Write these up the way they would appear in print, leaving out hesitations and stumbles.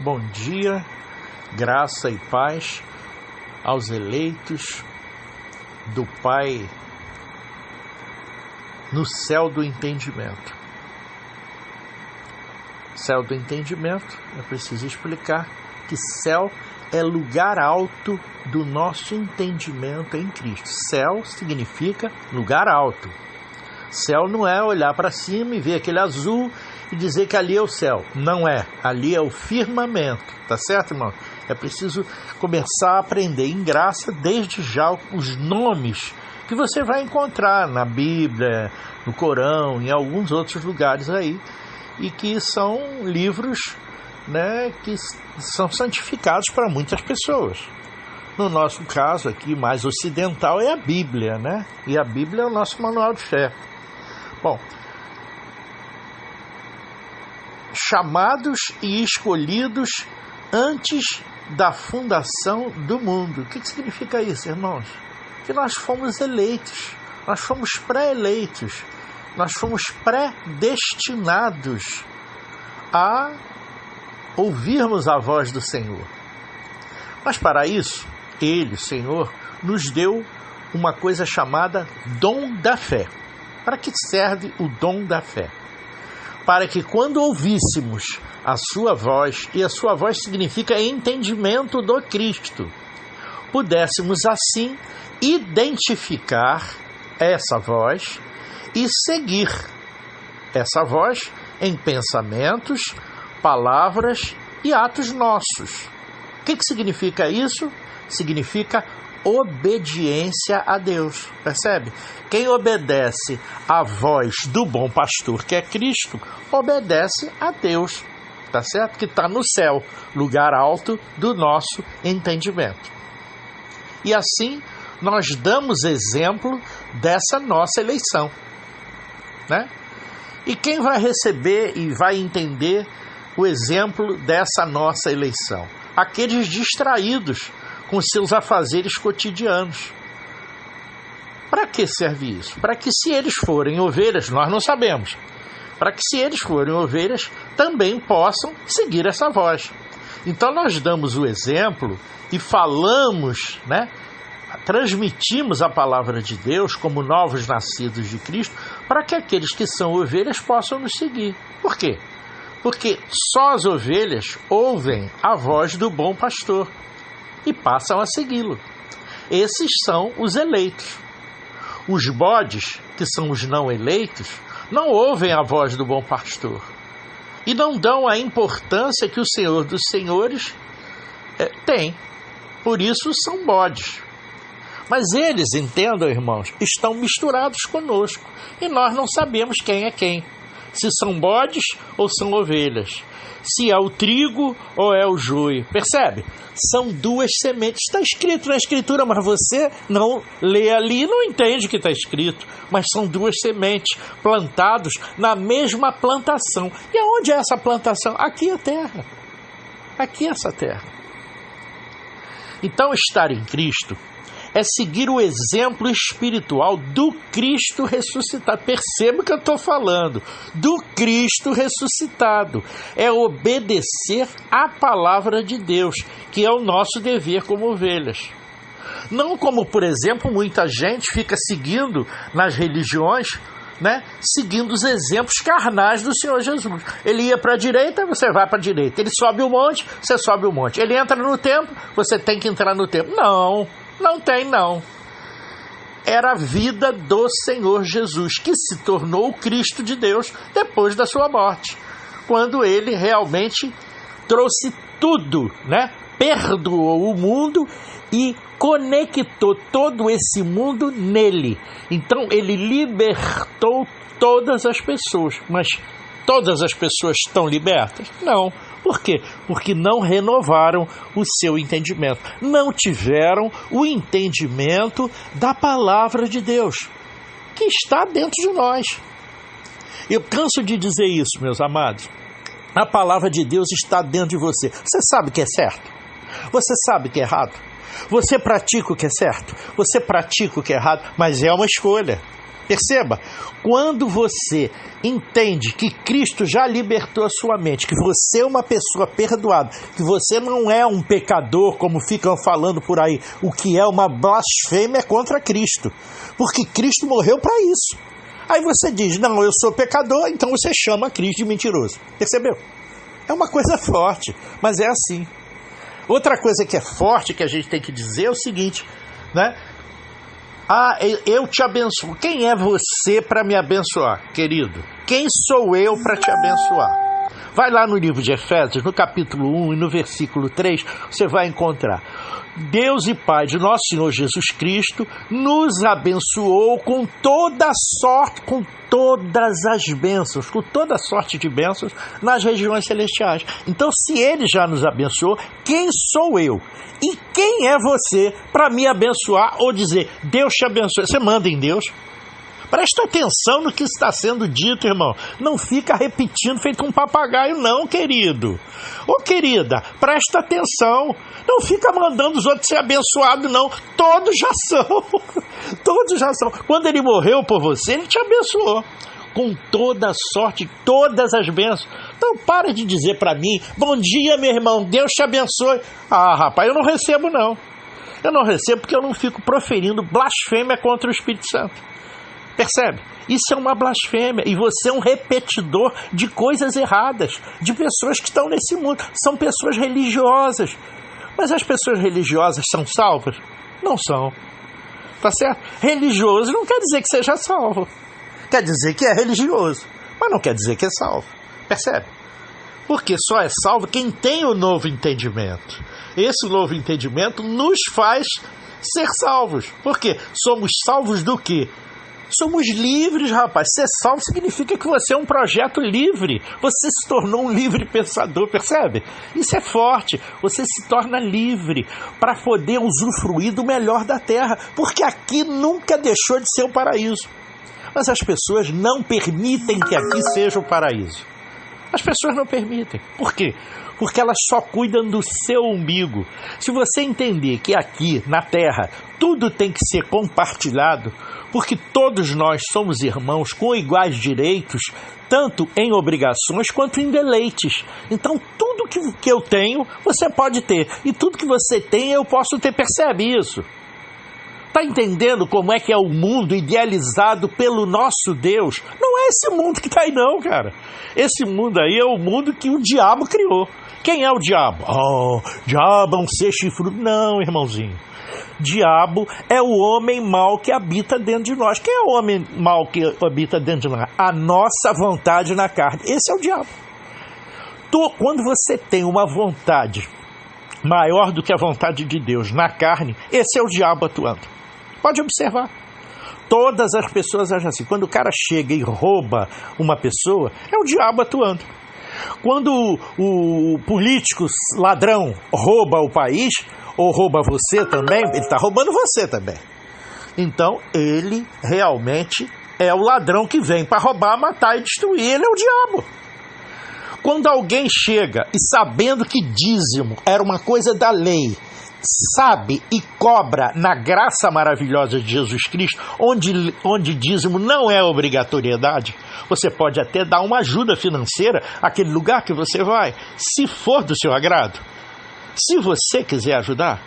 Bom dia, graça e paz aos eleitos do Pai no céu do entendimento. Céu do entendimento, é preciso explicar que céu é lugar alto do nosso entendimento em Cristo. Céu significa lugar alto. Céu não é olhar para cima e ver aquele azul e dizer que ali é o céu. Não é. Ali é o firmamento. Tá certo, irmão? É preciso começar a aprender em graça desde já os nomes que você vai encontrar na Bíblia, no Corão, em alguns outros lugares aí, e que são livros, né, que são santificados para muitas pessoas. No nosso caso aqui, mais ocidental, é a Bíblia, né? E a Bíblia é o nosso manual de fé. Bom, chamados e escolhidos antes da fundação do mundo. O que significa isso, irmãos? Que nós fomos eleitos, nós fomos pré-eleitos, nós fomos predestinados a ouvirmos a voz do Senhor. Mas para isso, Ele, o Senhor, nos deu uma coisa chamada dom da fé. Para que serve o dom da fé? Para que quando ouvíssemos a sua voz, e a sua voz significa entendimento do Cristo, pudéssemos assim identificar essa voz e seguir essa voz em pensamentos, palavras e atos nossos. O que significa isso? Significa obediência a Deus, percebe? Quem obedece à voz do bom pastor, que é Cristo, obedece a Deus, tá certo? Que está no céu, lugar alto do nosso entendimento. E assim, nós damos exemplo dessa nossa eleição, né? E quem vai receber e vai entender o exemplo dessa nossa eleição? Aqueles distraídos com seus afazeres cotidianos. Para que serve isso? Para que, se eles forem ovelhas, nós não sabemos, para que, se eles forem ovelhas, também possam seguir essa voz. Então nós damos o exemplo e falamos, né? Transmitimos a palavra de Deus como novos nascidos de Cristo, para que aqueles que são ovelhas possam nos seguir. Por quê? Porque só as ovelhas ouvem a voz do bom pastor e passam a segui-lo. Esses são os eleitos. Os bodes, que são os não eleitos, não ouvem a voz do bom pastor e não dão a importância que o Senhor dos Senhores tem. Por isso são bodes. Mas eles, entendam, irmãos, estão misturados conosco e nós não sabemos quem é quem. Se são bodes ou são ovelhas. Se é o trigo ou é o joio. Percebe? São duas sementes. Está escrito na Escritura, mas você não lê ali e não entende o que está escrito. Mas são duas sementes plantados na mesma plantação. E aonde é essa plantação? Aqui é a terra. Aqui é essa terra. Então, estar em Cristo é seguir o exemplo espiritual do Cristo ressuscitado. Perceba o que eu estou falando. Do Cristo ressuscitado. É obedecer à palavra de Deus, que é o nosso dever como ovelhas. Não como, por exemplo, muita gente fica seguindo nas religiões, né? Seguindo os exemplos carnais do Senhor Jesus. Ele ia para a direita, você vai para a direita. Ele sobe o monte, você sobe o monte. Ele entra no templo, você tem que entrar no templo. Não tem, não. Era a vida do Senhor Jesus, que se tornou o Cristo de Deus depois da sua morte, quando ele realmente trouxe tudo, né? Perdoou o mundo e conectou todo esse mundo nele. Então ele libertou todas as pessoas. Mas todas as pessoas estão libertas? Não. Por quê? Porque não renovaram o seu entendimento. Não tiveram o entendimento da palavra de Deus, que está dentro de nós. Eu canso de dizer isso, meus amados. A palavra de Deus está dentro de você. Você sabe o que é certo? Você sabe o que é errado? Você pratica o que é certo? Você pratica o que é errado? Mas é uma escolha. Perceba, quando você entende que Cristo já libertou a sua mente, que você é uma pessoa perdoada, que você não é um pecador, como ficam falando por aí, o que é uma blasfêmia contra Cristo, porque Cristo morreu para isso. Aí você diz, não, eu sou pecador, então você chama Cristo de mentiroso. Percebeu? É uma coisa forte, mas é assim. Outra coisa que é forte, que a gente tem que dizer é o seguinte, né? Ah, eu te abençoo. Quem é você para me abençoar, querido? Quem sou eu para te abençoar? Vai lá no livro de Efésios, no capítulo 1 e no versículo 3, você vai encontrar. Deus e Pai de nosso Senhor Jesus Cristo nos abençoou com toda sorte, com todas as bênçãos, com toda sorte de bênçãos nas regiões celestiais. Então, se Ele já nos abençoou, quem sou eu? E quem é você para me abençoar ou dizer, Deus te abençoe? Você manda em Deus? Presta atenção no que está sendo dito, irmão. Não fica repetindo feito um papagaio, não, querido. Ô, querida, presta atenção. Não fica mandando os outros ser abençoados, não. Todos já são. Todos já são. Quando ele morreu por você, ele te abençoou. Com toda a sorte, todas as bênçãos. Então, para de dizer para mim, bom dia, meu irmão, Deus te abençoe. Ah, rapaz, eu não recebo, não. Eu não recebo porque eu não fico proferindo blasfêmia contra o Espírito Santo. Percebe? Isso é uma blasfêmia e você é um repetidor de coisas erradas, de pessoas que estão nesse mundo. São pessoas religiosas. Mas as pessoas religiosas são salvas? Não são. Tá certo? Religioso não quer dizer que seja salvo. Quer dizer que é religioso, mas não quer dizer que é salvo. Percebe? Porque só é salvo quem tem o novo entendimento. Esse novo entendimento nos faz ser salvos. Por quê? Somos salvos do quê? Somos livres, rapaz. Ser salvo significa que você é um projeto livre. Você se tornou um livre pensador, percebe? Isso é forte. Você se torna livre para poder usufruir do melhor da terra, porque aqui nunca deixou de ser o paraíso. Mas as pessoas não permitem que aqui seja o paraíso. As pessoas não permitem. Por quê? Porque elas só cuidam do seu umbigo. Se você entender que aqui, na terra, tudo tem que ser compartilhado, porque todos nós somos irmãos com iguais direitos, tanto em obrigações quanto em deleites. Então, tudo que eu tenho, você pode ter. E tudo que você tem, eu posso ter. Percebe isso? Está entendendo como é que é o mundo idealizado pelo nosso Deus? Não é esse mundo que está aí não, cara. Esse mundo aí é o mundo que o diabo criou. Quem é o diabo? Oh, diabo é um ser chifrudo. Não, irmãozinho. Diabo é o homem mau que habita dentro de nós. Quem é o homem mau que habita dentro de nós? A nossa vontade na carne. Esse é o diabo. Quando você tem uma vontade maior do que a vontade de Deus na carne, esse é o diabo atuando. Pode observar. Todas as pessoas agem assim. Quando o cara chega e rouba uma pessoa, é o diabo atuando. Quando o político ladrão rouba o país, ou rouba você também, ele está roubando você também. Então, ele realmente é o ladrão que vem para roubar, matar e destruir. Ele é o diabo. Quando alguém chega e sabendo que dízimo era uma coisa da lei, sabe e cobra na graça maravilhosa de Jesus Cristo, onde dízimo não é obrigatoriedade, você pode até dar uma ajuda financeira àquele lugar que você vai, se for do seu agrado, se você quiser ajudar.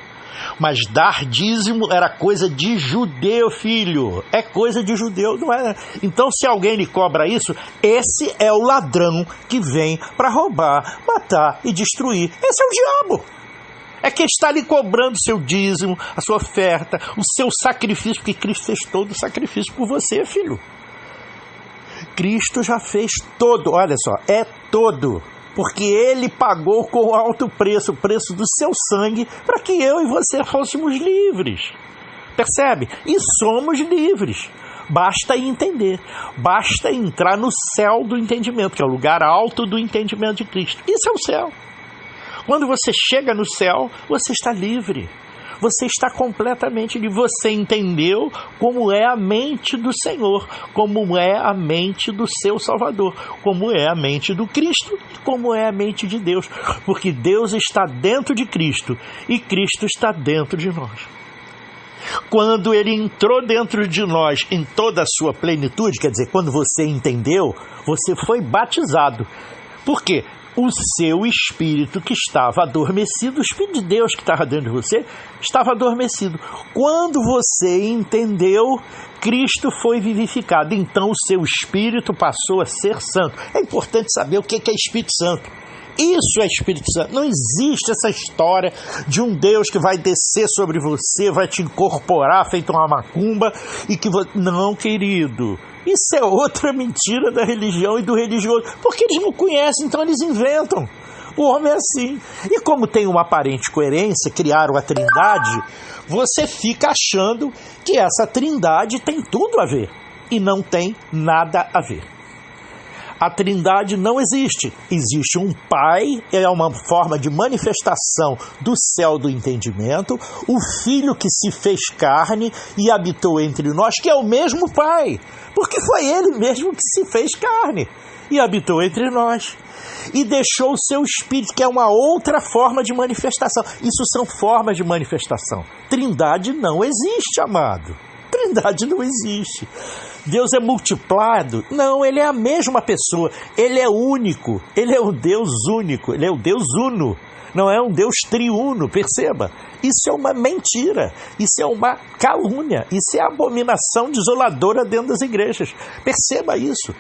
Mas dar dízimo era coisa de judeu, filho. É coisa de judeu, não é? Então, se alguém lhe cobra isso, esse é o ladrão que vem para roubar, matar e destruir. Esse é o diabo. É quem está lhe cobrando seu dízimo, a sua oferta, o seu sacrifício, porque Cristo fez todo o sacrifício por você, filho. Cristo já fez todo, olha só, é todo. Porque ele pagou com alto preço, o preço do seu sangue, para que eu e você fôssemos livres. Percebe? E somos livres. Basta entender. Basta entrar no céu do entendimento, que é o lugar alto do entendimento de Cristo. Isso é o céu. Quando você chega no céu, você está livre. Você está completamente livre. Você entendeu como é a mente do Senhor, como é a mente do seu Salvador, como é a mente do Cristo e como é a mente de Deus. Porque Deus está dentro de Cristo e Cristo está dentro de nós. Quando ele entrou dentro de nós em toda a sua plenitude, quer dizer, quando você entendeu, você foi batizado. Por quê? O seu espírito que estava adormecido, o Espírito de Deus que estava dentro de você, estava adormecido. Quando você entendeu, Cristo foi vivificado. Então o seu espírito passou a ser santo. É importante saber o que é Espírito Santo. Isso é Espírito Santo. Não existe essa história de um Deus que vai descer sobre você, vai te incorporar feito uma macumba e que você... Não, querido. Isso é outra mentira da religião e do religioso. Porque eles não conhecem, então eles inventam. O homem é assim. E como tem uma aparente coerência, criaram a Trindade, você fica achando que essa Trindade tem tudo a ver. E não tem nada a ver. A Trindade não existe. Existe um Pai, é uma forma de manifestação do céu do entendimento, o Filho que se fez carne e habitou entre nós, que é o mesmo Pai, porque foi Ele mesmo que se fez carne e habitou entre nós. E deixou o seu Espírito, que é uma outra forma de manifestação. Isso são formas de manifestação. Trindade não existe, amado. Trindade não existe. Deus é multiplado? Não, ele é a mesma pessoa. Ele é único. Ele é um Deus único. Ele é o Deus uno. Não é um Deus triuno, perceba. Isso é uma mentira. Isso é uma calúnia. Isso é abominação desoladora dentro das igrejas. Perceba isso.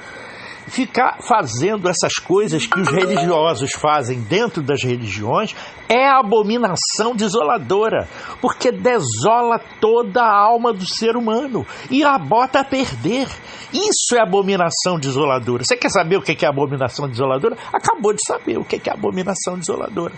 Ficar fazendo essas coisas que os religiosos fazem dentro das religiões é abominação desoladora, porque desola toda a alma do ser humano e a bota a perder. Isso é abominação desoladora. Você quer saber o que é abominação desoladora? Acabou de saber o que é abominação desoladora.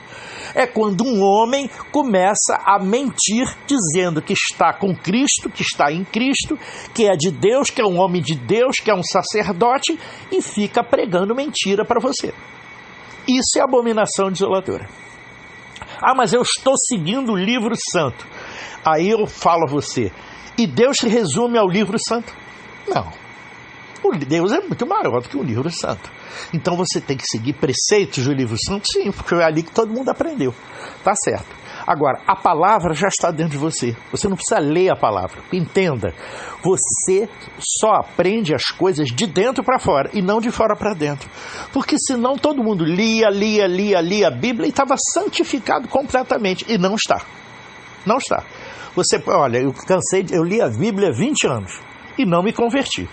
É quando um homem começa a mentir dizendo que está com Cristo, que está em Cristo, que é de Deus, que é um homem de Deus, que é um sacerdote, e fica pregando mentira para você. Isso é abominação desoladora. Ah, mas eu estou seguindo o livro santo. Aí eu falo a você, e Deus se resume ao livro santo? Não. O Deus é muito maior do que o livro santo. Então você tem que seguir preceitos do livro santo? Sim, porque é ali que todo mundo aprendeu. Tá certo. Agora, a palavra já está dentro de você. Você não precisa ler a palavra. Entenda. Você só aprende as coisas de dentro para fora e não de fora para dentro. Porque senão todo mundo lia a Bíblia e estava santificado completamente. E não está. Não está. Você, olha, eu li a Bíblia há 20 anos e não me converti.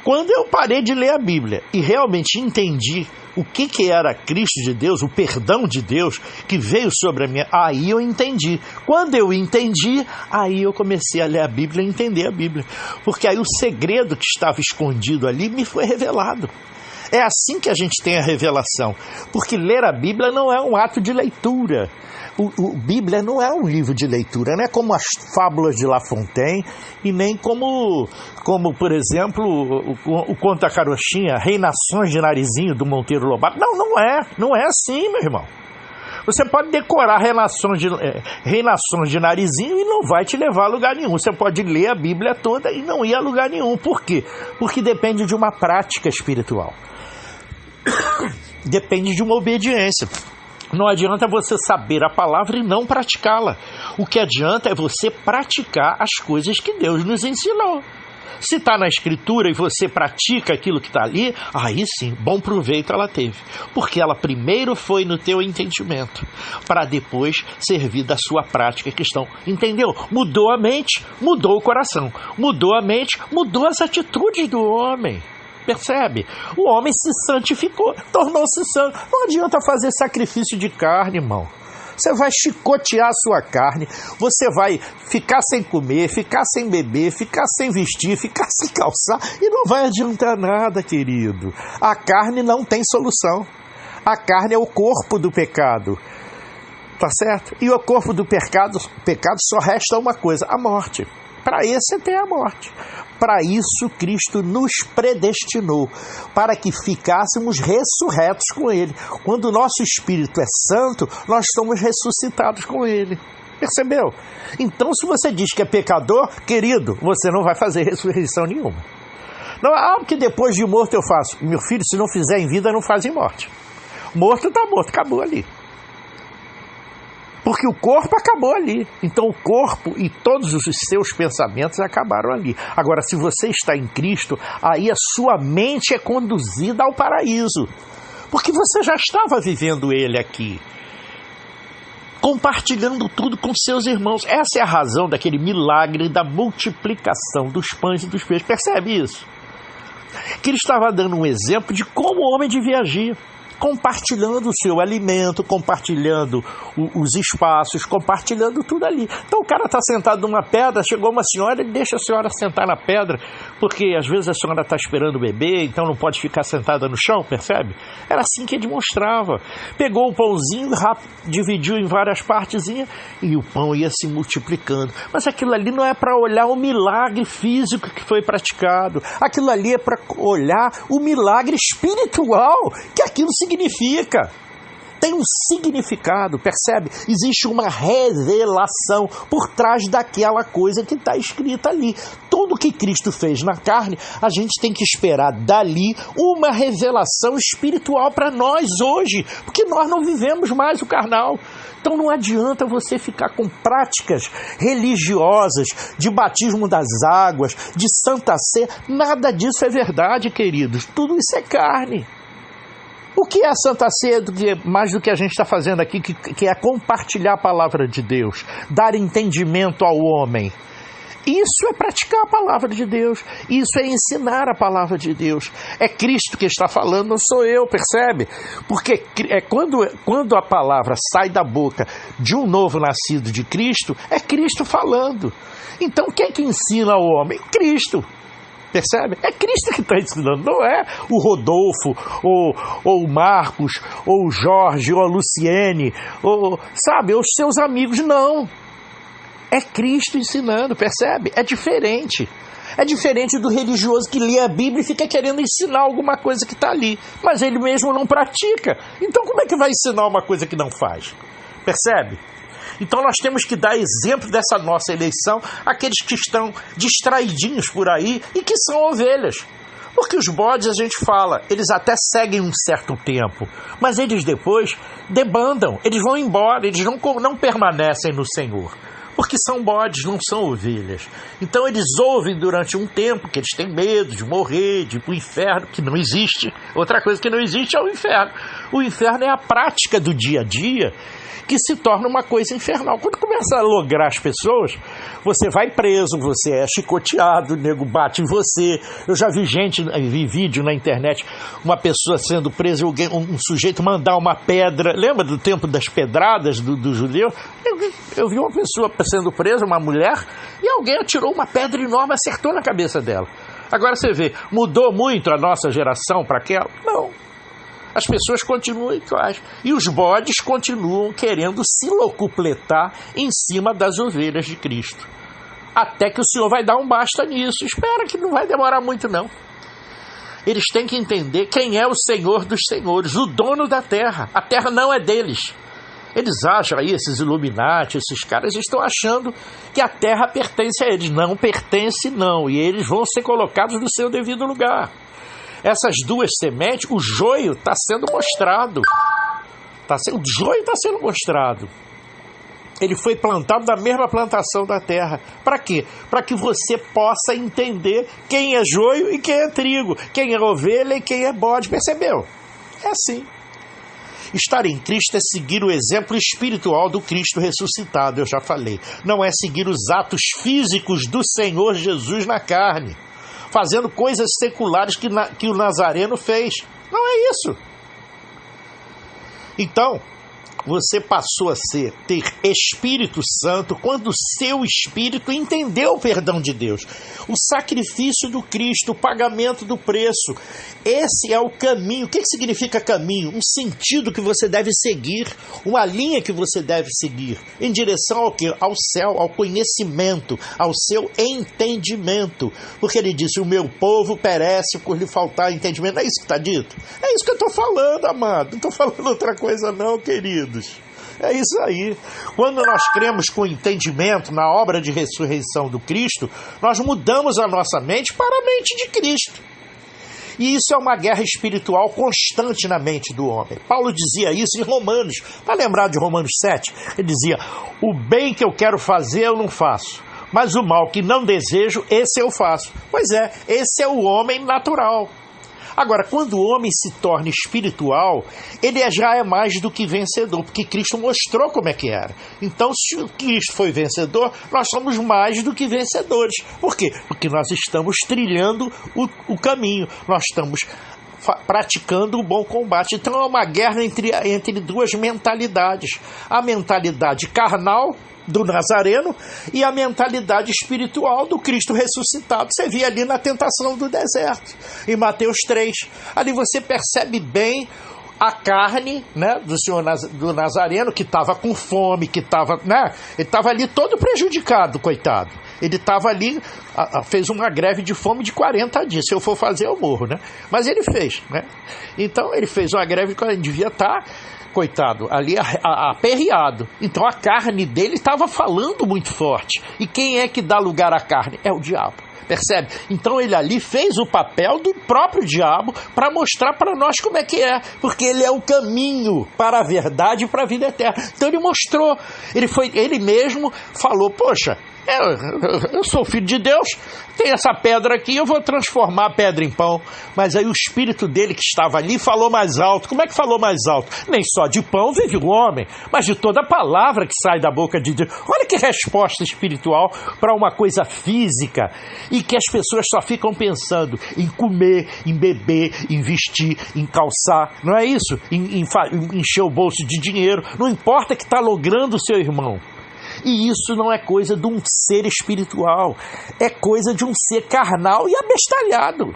Quando eu parei de ler a Bíblia e realmente entendi o que era Cristo de Deus, o perdão de Deus que veio sobre a minha... Aí eu entendi. Quando eu entendi, aí eu comecei a ler a Bíblia e entender a Bíblia. Porque aí o segredo que estava escondido ali me foi revelado. É assim que a gente tem a revelação. Porque ler a Bíblia não é um ato de leitura. Bíblia não é um livro de leitura, não é como as fábulas de La Fontaine e nem como por exemplo, o Conto da Carochinha, Reinações de Narizinho, do Monteiro Lobato. Não é assim, meu irmão. Você pode decorar Reinações de Narizinho e não vai te levar a lugar nenhum. Você pode ler a Bíblia toda e não ir a lugar nenhum. Por quê? Porque depende de uma prática espiritual. Depende de uma obediência. Não adianta você saber a palavra e não praticá-la. O que adianta é você praticar as coisas que Deus nos ensinou. Se está na Escritura e você pratica aquilo que está ali, aí sim, bom proveito ela teve. Porque ela primeiro foi no teu entendimento, para depois servir da sua prática questão. Entendeu? Mudou a mente, mudou o coração. Mudou a mente, mudou as atitudes do homem. Percebe? O homem se santificou, tornou-se santo. Não adianta fazer sacrifício de carne, irmão. Você vai chicotear a sua carne, você vai ficar sem comer, ficar sem beber, ficar sem vestir, ficar sem calçar e não vai adiantar nada, querido. A carne não tem solução. A carne é o corpo do pecado. Tá certo? E o corpo do pecado só resta uma coisa, a morte. Para esse tem a morte. Para isso Cristo nos predestinou, para que ficássemos ressurretos com Ele. Quando o nosso espírito é santo, nós somos ressuscitados com Ele. Percebeu? Então, se você diz que é pecador, querido, você não vai fazer ressurreição nenhuma. Não é algo que depois de morto eu faço. Meu filho, se não fizer em vida, não faz em morte. Morto está morto, acabou ali. Porque o corpo acabou ali. Então o corpo e todos os seus pensamentos acabaram ali. Agora, se você está em Cristo, aí a sua mente é conduzida ao paraíso. Porque você já estava vivendo ele aqui. Compartilhando tudo com seus irmãos. Essa é a razão daquele milagre da multiplicação dos pães e dos peixes. Percebe isso? Que ele estava dando um exemplo de como o homem devia agir. Compartilhando o seu alimento, compartilhando os espaços, compartilhando tudo ali. Então o cara está sentado numa pedra, chegou uma senhora, ele deixa a senhora sentar na pedra, porque às vezes a senhora está esperando o bebê, então não pode ficar sentada no chão, percebe? Era assim que ele mostrava. Pegou o pãozinho, dividiu em várias partezinhas e o pão ia se multiplicando. Mas aquilo ali não é para olhar o milagre físico que foi praticado. Aquilo ali é para olhar o milagre espiritual que aquilo significa. Tem um significado, percebe? Existe uma revelação por trás daquela coisa que está escrita ali. Tudo que Cristo fez na carne, a gente tem que esperar dali uma revelação espiritual para nós hoje, porque nós não vivemos mais o carnal. Então não adianta você ficar com práticas religiosas de batismo das águas, de Santa Ceia. Nada disso é verdade, queridos. Tudo isso é carne. O que é a Santa Ceia mais do que a gente está fazendo aqui, que é compartilhar a palavra de Deus, dar entendimento ao homem? Isso é praticar a palavra de Deus, isso é ensinar a palavra de Deus. É Cristo que está falando, não sou eu, percebe? Porque quando a palavra sai da boca de um novo nascido de Cristo, é Cristo falando. Então quem que ensina ao homem? Cristo. Percebe? É Cristo que está ensinando, não é o Rodolfo, ou o Marcos, ou o Jorge, ou a Luciene, ou os seus amigos, não. É Cristo ensinando, percebe? É diferente. É diferente do religioso que lê a Bíblia e fica querendo ensinar alguma coisa que está ali, mas ele mesmo não pratica. Então como é que vai ensinar uma coisa que não faz? Percebe? Então nós temos que dar exemplo dessa nossa eleição àqueles que estão distraidinhos por aí e que são ovelhas. Porque os bodes, a gente fala, eles até seguem um certo tempo, mas eles depois debandam, eles vão embora, eles não permanecem no Senhor. Porque são bodes, não são ovelhas. Então eles ouvem durante um tempo que eles têm medo de morrer, de ir para o inferno, que não existe. Outra coisa que não existe é o inferno. O inferno é a prática do dia a dia que se torna uma coisa infernal. Quando começa a lograr as pessoas, você vai preso, você é chicoteado, o nego bate em você. Eu já vi vídeo na internet, uma pessoa sendo presa, um sujeito mandar uma pedra. Lembra do tempo das pedradas do judeu? Eu vi uma pessoa sendo presa, uma mulher, e alguém atirou uma pedra enorme, acertou na cabeça dela. Agora você vê, mudou muito a nossa geração para aquela? Não. As pessoas continuam iguais. E os bodes continuam querendo se locupletar em cima das ovelhas de Cristo. Até que o Senhor vai dar um basta nisso. Espera que não vai demorar muito, não. Eles têm que entender quem é o Senhor dos senhores, o dono da terra. A terra não é deles. Eles acham aí, esses Illuminati, esses caras estão achando que a terra pertence a eles. Não pertence, não. E eles vão ser colocados no seu devido lugar. Essas duas sementes, o joio está sendo mostrado. O joio está sendo mostrado. Ele foi plantado da mesma plantação da terra. Para quê? Para que você possa entender quem é joio e quem é trigo, quem é ovelha e quem é bode. Percebeu? É assim. Estar em Cristo é seguir o exemplo espiritual do Cristo ressuscitado, eu já falei. Não é seguir os atos físicos do Senhor Jesus na carne, fazendo coisas seculares que o Nazareno fez. Não é isso. Então, você passou a ter Espírito Santo quando o seu espírito entendeu o perdão de Deus. O sacrifício do Cristo, o pagamento do preço. Esse é o caminho. O que significa caminho? Um sentido que você deve seguir, uma linha que você deve seguir, em direção ao quê? Ao céu, ao conhecimento, ao seu entendimento. Porque ele disse, o meu povo perece por lhe faltar entendimento. Não é isso que está dito? É isso que eu estou falando, amado. Não estou falando outra coisa não, queridos. É isso aí. Quando nós cremos com entendimento na obra de ressurreição do Cristo, nós mudamos a nossa mente para a mente de Cristo. E isso é uma guerra espiritual constante na mente do homem. Paulo dizia isso em Romanos. Para lembrar de Romanos 7, ele dizia: o bem que eu quero fazer eu não faço, mas o mal que não desejo, esse eu faço. Pois é, esse é o homem natural. Agora, quando o homem se torna espiritual, ele já é mais do que vencedor, porque Cristo mostrou como é que era. Então, se Cristo foi vencedor, nós somos mais do que vencedores. Por quê? Porque nós estamos trilhando o caminho, nós estamos praticando o bom combate. Então é uma guerra entre duas mentalidades. A mentalidade carnal do Nazareno e a mentalidade espiritual do Cristo ressuscitado. Você via ali na tentação do deserto, em Mateus 3. Ali você percebe bem a carne, né, do Senhor do Nazareno, que estava com fome, que estava, né, ele estava ali todo prejudicado, coitado. Ele estava ali, fez uma greve de fome de 40 dias. Se eu for fazer, eu morro, né? Mas ele fez, né? Então ele fez uma greve que ele devia estar, coitado, ali aperreado. Então a carne dele estava falando muito forte. E quem é que dá lugar à carne? É o diabo. Percebe? Então ele ali fez o papel do próprio diabo para mostrar para nós como é que é. Porque ele é o caminho para a verdade e para a vida eterna. Então ele mostrou. Ele mesmo falou: poxa, eu sou filho de Deus, tem essa pedra aqui, eu vou transformar a pedra em pão. Mas aí o espírito dele que estava ali falou mais alto. Como é que falou mais alto? Nem só de pão vive o homem, mas de toda a palavra que sai da boca de Deus. Olha que resposta espiritual para uma coisa física, e que as pessoas só ficam pensando em comer, em beber, em vestir, em calçar. Não é isso? Em encher o bolso de dinheiro. Não importa que está logrando o seu irmão. E isso não é coisa de um ser espiritual, é coisa de um ser carnal e abestalhado.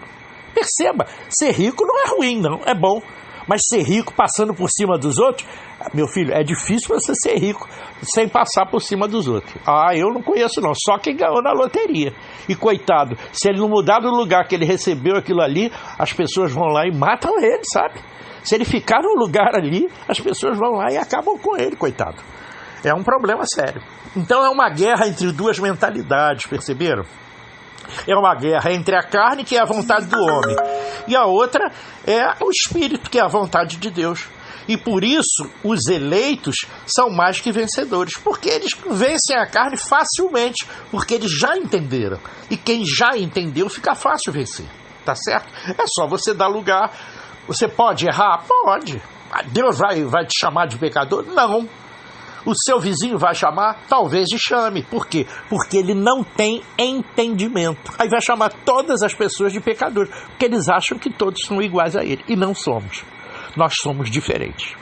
Perceba, ser rico não é ruim, não, é bom. Mas ser rico passando por cima dos outros, meu filho, é difícil você ser rico sem passar por cima dos outros. Eu não conheço não, só quem ganhou na loteria. E coitado, se ele não mudar do lugar que ele recebeu aquilo ali, as pessoas vão lá e matam ele, sabe? Se ele ficar no lugar ali, as pessoas vão lá e acabam com ele, coitado. É um problema sério. Então é uma guerra entre duas mentalidades, perceberam? É uma guerra entre a carne, que é a vontade do homem, e a outra é o espírito, que é a vontade de Deus. E por isso os eleitos são mais que vencedores, porque eles vencem a carne facilmente, porque eles já entenderam. E quem já entendeu, fica fácil vencer, tá certo? É só você dar lugar. Você pode errar? Pode. Deus vai te chamar de pecador? Não. O seu vizinho vai chamar? Talvez te chame. Por quê? Porque ele não tem entendimento. Aí vai chamar todas as pessoas de pecadores, porque eles acham que todos são iguais a ele. E não somos. Nós somos diferentes.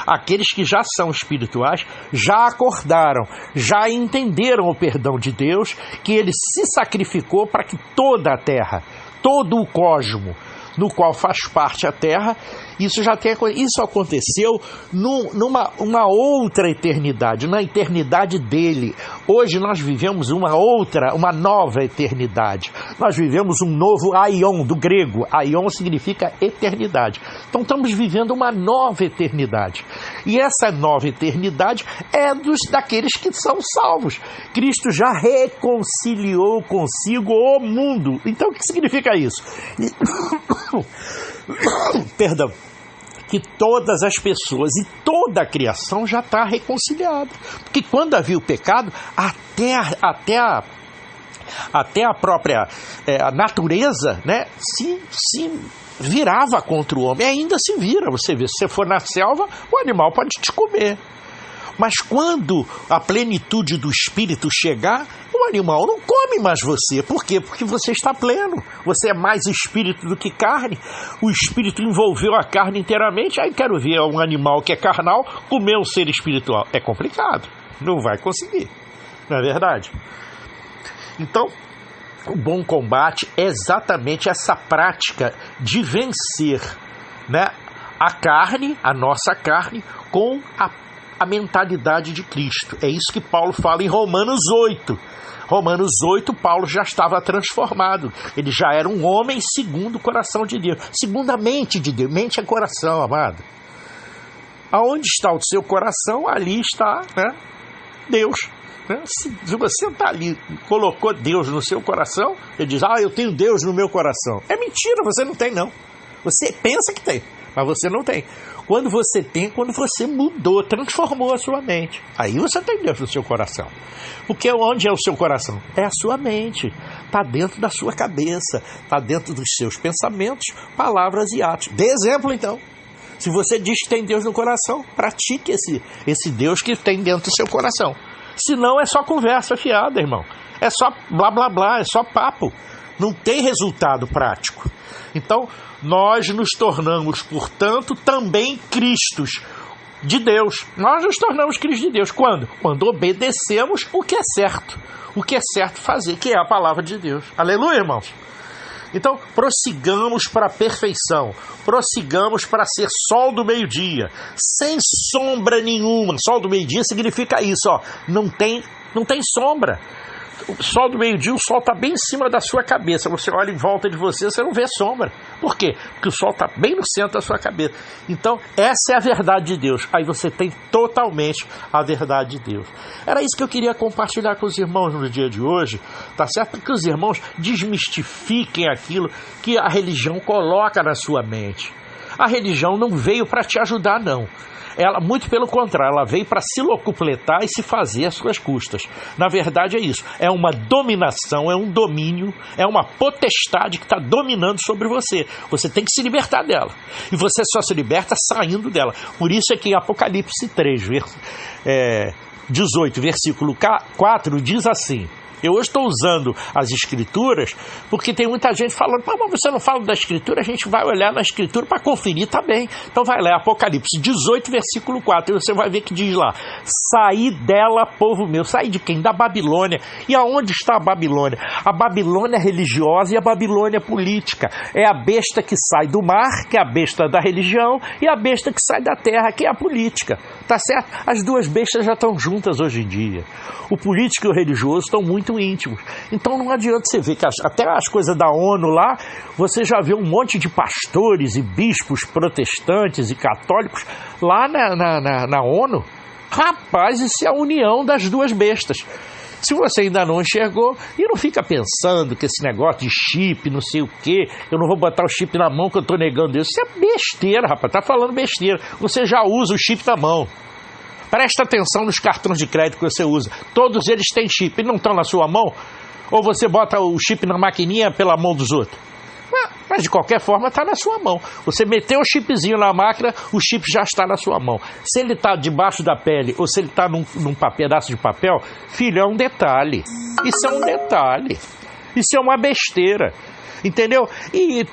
Aqueles que já são espirituais já acordaram, já entenderam o perdão de Deus, que ele se sacrificou para que toda a terra, todo o cosmo, no qual faz parte a terra, isso aconteceu numa outra eternidade, na eternidade dele. Hoje nós vivemos uma nova eternidade. Nós vivemos um novo aion, do grego. Aion significa eternidade. Então estamos vivendo uma nova eternidade. E essa nova eternidade é daqueles que são salvos. Cristo já reconciliou consigo o mundo. Então o que significa isso? Perdão, que todas as pessoas e toda a criação já está reconciliada. Porque quando havia o pecado, até a própria natureza, né, se virava contra o homem. Ainda se vira, você vê, se você for na selva, o animal pode te comer. Mas quando a plenitude do espírito chegar, o animal não come mais você. Por quê? Porque você está pleno. Você é mais espírito do que carne. O espírito envolveu a carne inteiramente. Aí quero ver um animal que é carnal comer um ser espiritual. É complicado. Não vai conseguir. Não é verdade? Então, o bom combate é exatamente essa prática de vencer, né, a carne, a nossa carne, com a mentalidade de Cristo. É isso que Paulo fala em Romanos 8. Romanos 8, Paulo já estava transformado. Ele já era um homem segundo o coração de Deus. Segundo a mente de Deus. Mente é coração, amado. Aonde está o seu coração, ali está, né, Deus. Né? Se você está ali, colocou Deus no seu coração, ele diz, eu tenho Deus no meu coração. É mentira, você não tem não. Você pensa que tem, mas você não tem. Quando você tem, quando você mudou, transformou a sua mente. Aí você tem Deus no seu coração. Porque onde é o seu coração? É a sua mente. Está dentro da sua cabeça. Está dentro dos seus pensamentos, palavras e atos. Dê exemplo, então. Se você diz que tem Deus no coração, pratique esse Deus que tem dentro do seu coração. Senão é só conversa fiada, irmão. É só blá, blá, blá, é só papo. Não tem resultado prático. Então, nós nos tornamos, portanto, também Cristos de Deus. Nós nos tornamos Cristos de Deus. Quando? Quando obedecemos o que é certo. O que é certo fazer, que é a palavra de Deus. Aleluia, irmãos? Então, prossigamos para a perfeição. Prossigamos para ser sol do meio-dia. Sem sombra nenhuma. Sol do meio-dia significa isso, ó. Não tem sombra. O sol do meio-dia, o sol está bem em cima da sua cabeça. Você olha em volta de você, você não vê sombra. Por quê? Porque o sol está bem no centro da sua cabeça. Então, essa é a verdade de Deus. Aí você tem totalmente a verdade de Deus. Era isso que eu queria compartilhar com os irmãos no dia de hoje, tá certo? Que os irmãos desmistifiquem aquilo que a religião coloca na sua mente. A religião não veio para te ajudar, não. Ela, muito pelo contrário, ela veio para se locupletar e se fazer às suas custas. Na verdade é isso, é uma dominação, é um domínio, é uma potestade que está dominando sobre você. Você tem que se libertar dela. E você só se liberta saindo dela. Por isso é que em Apocalipse 3, 18, versículo 4, diz assim... Eu hoje estou usando as escrituras porque tem muita gente falando, mas você não fala da escritura, a gente vai olhar na escritura para conferir, tá bem. Então vai lá, Apocalipse 18, versículo 4, e você vai ver que diz lá, saí dela, povo meu. Saí de quem? Da Babilônia. E aonde está a Babilônia? A Babilônia religiosa e a Babilônia política. É a besta que sai do mar, que é a besta da religião, e a besta que sai da terra, que é a política. Tá certo? As duas bestas já estão juntas hoje em dia. O político e o religioso estão muito íntimos. Então não adianta você ver que até as coisas da ONU lá, você já vê um monte de pastores e bispos protestantes e católicos lá na ONU. Rapaz, isso é a união das duas bestas. Se você ainda não enxergou, e não fica pensando que esse negócio de chip, não sei o quê, eu não vou botar o chip na mão que eu estou negando isso. Isso é besteira, rapaz, tá falando besteira. Você já usa o chip na mão. Presta atenção nos cartões de crédito que você usa. Todos eles têm chip e não estão na sua mão? Ou você bota o chip na maquininha pela mão dos outros? Mas de qualquer forma está na sua mão. Você meteu o chipzinho na máquina, o chip já está na sua mão. Se ele está debaixo da pele ou se ele está num pedaço de papel, filho, é um detalhe. Isso é um detalhe. Isso é uma besteira. Entendeu? E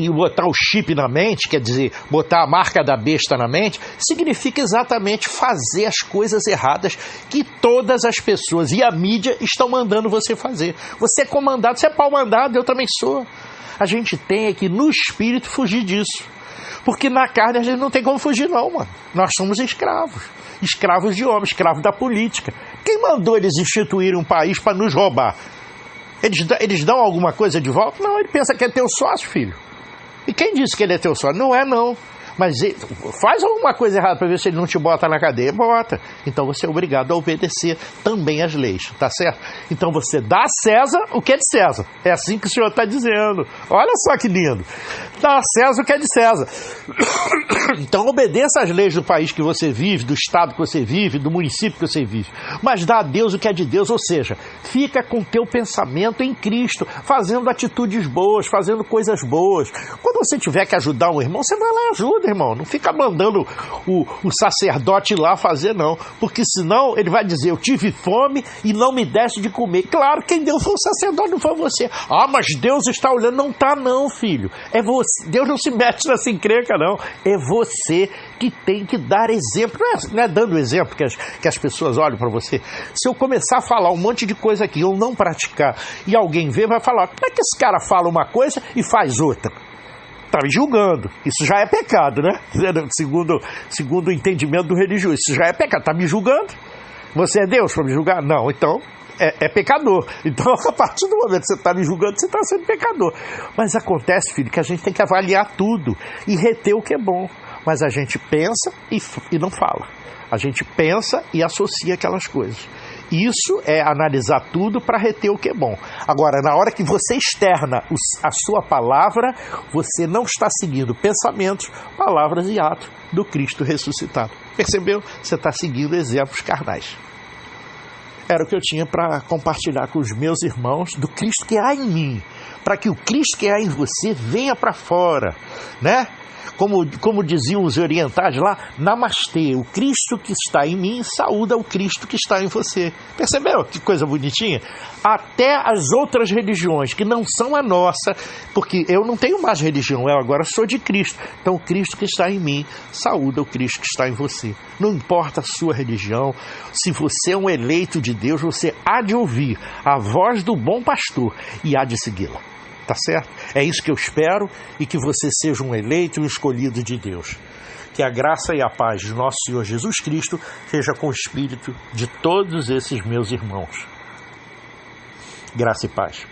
botar o chip na mente, quer dizer, botar a marca da besta na mente, significa exatamente fazer as coisas erradas que todas as pessoas e a mídia estão mandando você fazer. Você é comandado, você é pau mandado, eu também sou. A gente tem que, no espírito, fugir disso. Porque na carne a gente não tem como fugir não, mano. Nós somos escravos. Escravos de homens, escravos da política. Quem mandou eles instituírem um país para nos roubar? Eles dão alguma coisa de volta? Não, ele pensa que é teu sócio, filho. E quem disse que ele é teu sócio? Não é, não. Mas faz alguma coisa errada para ver se ele não te bota na cadeia. Bota. Então você é obrigado a obedecer também às leis, tá certo? Então você dá a César o que é de César. É assim que o Senhor está dizendo. Olha só que lindo. Dá a César o que é de César. Então obedeça às leis do país que você vive, do estado que você vive, do município que você vive. Mas dá a Deus o que é de Deus, ou seja, fica com o teu pensamento em Cristo, fazendo atitudes boas, fazendo coisas boas. Quando você tiver que ajudar um irmão, você vai lá e ajuda, irmão. Não fica mandando o sacerdote ir lá fazer, não. Porque senão ele vai dizer, eu tive fome e não me deste de comer. Claro, quem deu foi o sacerdote, não foi você. Ah, mas Deus está olhando. Não está não, filho. É você. Deus não se mete nessa encrenca, não. É você que tem que dar exemplo. Não é dando exemplo que as pessoas olham para você. Se eu começar a falar um monte de coisa aqui, eu não praticar, e alguém vê, vai falar, como é que esse cara fala uma coisa e faz outra? Está me julgando. Isso já é pecado, né? Segundo o entendimento do religioso. Isso já é pecado. Está me julgando? Você é Deus para me julgar? Não, então é pecador. Então, a partir do momento que você está me julgando, você está sendo pecador. Mas acontece, filho, que a gente tem que avaliar tudo e reter o que é bom. Mas a gente pensa e não fala. A gente pensa e associa aquelas coisas. Isso é analisar tudo para reter o que é bom. Agora, na hora que você externa a sua palavra, você não está seguindo pensamentos, palavras e atos do Cristo ressuscitado. Percebeu? Você está seguindo exemplos carnais. Era o que eu tinha para compartilhar com os meus irmãos do Cristo que há em mim. Para que o Cristo que há em você venha para fora, né? Como diziam os orientais lá, namastê, o Cristo que está em mim saúda o Cristo que está em você. Percebeu que coisa bonitinha? Até as outras religiões que não são a nossa, porque eu não tenho mais religião, eu agora sou de Cristo. Então o Cristo que está em mim saúda o Cristo que está em você. Não importa a sua religião, se você é um eleito de Deus, você há de ouvir a voz do bom pastor e há de segui-la. Tá certo? É isso que eu espero, e que você seja um eleito e um escolhido de Deus. Que a graça e a paz de nosso Senhor Jesus Cristo seja com o espírito de todos esses meus irmãos. Graça e paz.